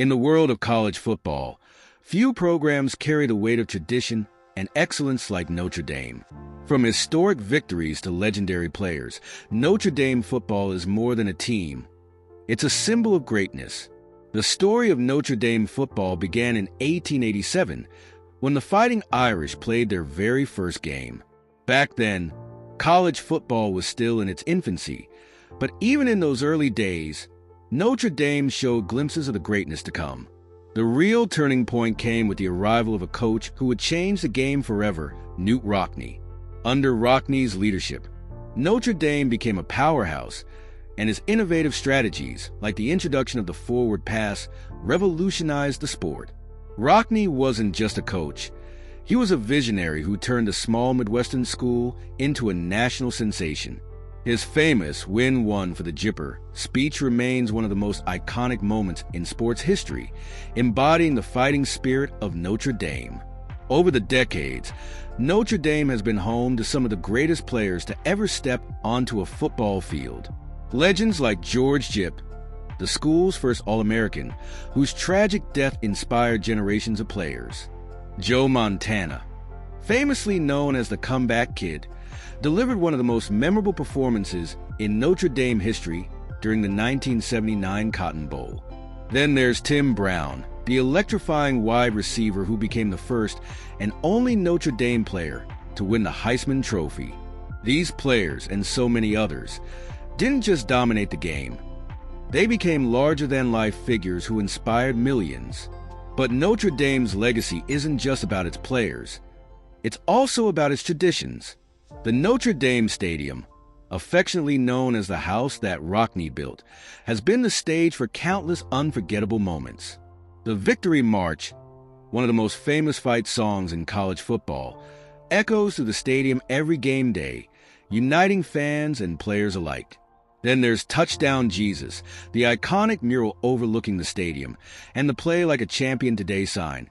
In the world of college football, few programs carry the weight of tradition and excellence like Notre Dame. From historic victories to legendary players, Notre Dame football is more than a team. It's a symbol of greatness. The story of Notre Dame football began in 1887 when the Fighting Irish played their very first game. Back then, college football was still in its infancy, but even in those early days, Notre Dame showed glimpses of the greatness to come. The real turning point came with the arrival of a coach who would change the game forever, Knute Rockne. Under Rockne's leadership, Notre Dame became a powerhouse, and his innovative strategies, like the introduction of the forward pass, revolutionized the sport. Rockne wasn't just a coach. He was a visionary who turned a small Midwestern school into a national sensation. His famous "Win One for the Jipper" speech remains one of the most iconic moments in sports history, embodying the fighting spirit of Notre Dame. Over the decades, Notre Dame has been home to some of the greatest players to ever step onto a football field. Legends like George Gipp, the school's first All-American, whose tragic death inspired generations of players. Joe Montana, famously known as the Comeback Kid, delivered one of the most memorable performances in Notre Dame history during the 1979 Cotton Bowl. Then there's Tim Brown, the electrifying wide receiver who became the first and only Notre Dame player to win the Heisman Trophy. These players, and so many others, didn't just dominate the game. They became larger-than-life figures who inspired millions. But Notre Dame's legacy isn't just about its players. It's also about its traditions. The Notre Dame Stadium, affectionately known as the house that Rockne built, has been the stage for countless unforgettable moments. The Victory March, one of the most famous fight songs in college football, echoes through the stadium every game day, uniting fans and players alike. Then there's Touchdown Jesus, the iconic mural overlooking the stadium, and the Play Like a Champion Today sign,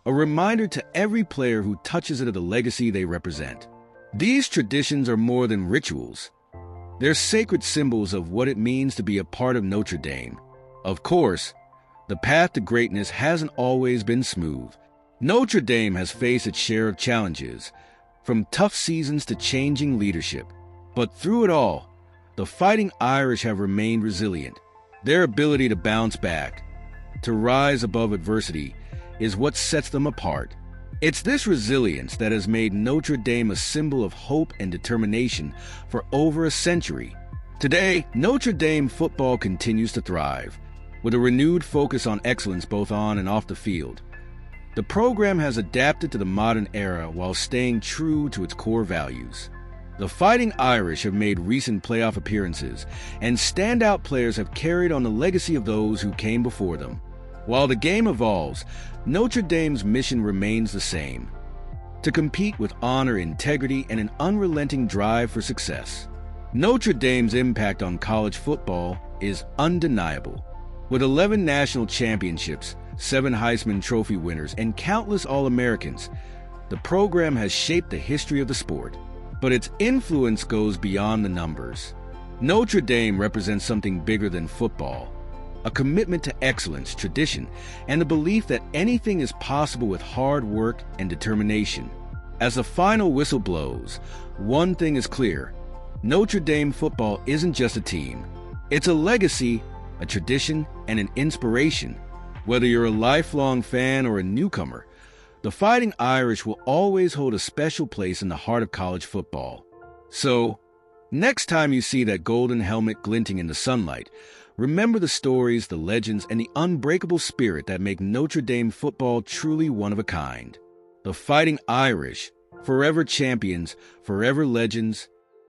a reminder to every player who touches it of the legacy they represent. These traditions are more than rituals. They're sacred symbols of what it means to be a part of Notre Dame. Of course, the path to greatness hasn't always been smooth. Notre Dame has faced its share of challenges, from tough seasons to changing leadership. But through it all, the Fighting Irish have remained resilient. Their ability to bounce back, to rise above adversity, is what sets them apart. It's this resilience that has made Notre Dame a symbol of hope and determination for over a century. Today, Notre Dame football continues to thrive, with a renewed focus on excellence both on and off the field. The program has adapted to the modern era while staying true to its core values. The Fighting Irish have made recent playoff appearances, and standout players have carried on the legacy of those who came before them. While the game evolves, Notre Dame's mission remains the same: to compete with honor, integrity, and an unrelenting drive for success. Notre Dame's impact on college football is undeniable. With 11 national championships, 7 Heisman Trophy winners, and countless All-Americans, the program has shaped the history of the sport. But its influence goes beyond the numbers. Notre Dame represents something bigger than football: a commitment to excellence, tradition, and the belief that anything is possible with hard work and determination. As the final whistle blows, one thing is clear: Notre Dame football isn't just a team. It's a legacy, a tradition, and an inspiration. Whether you're a lifelong fan or a newcomer, the Fighting Irish will always hold a special place in the heart of college football. So, next time you see that golden helmet glinting in the sunlight, remember the stories, the legends, and the unbreakable spirit that make Notre Dame football truly one of a kind. The Fighting Irish, forever champions, forever legends,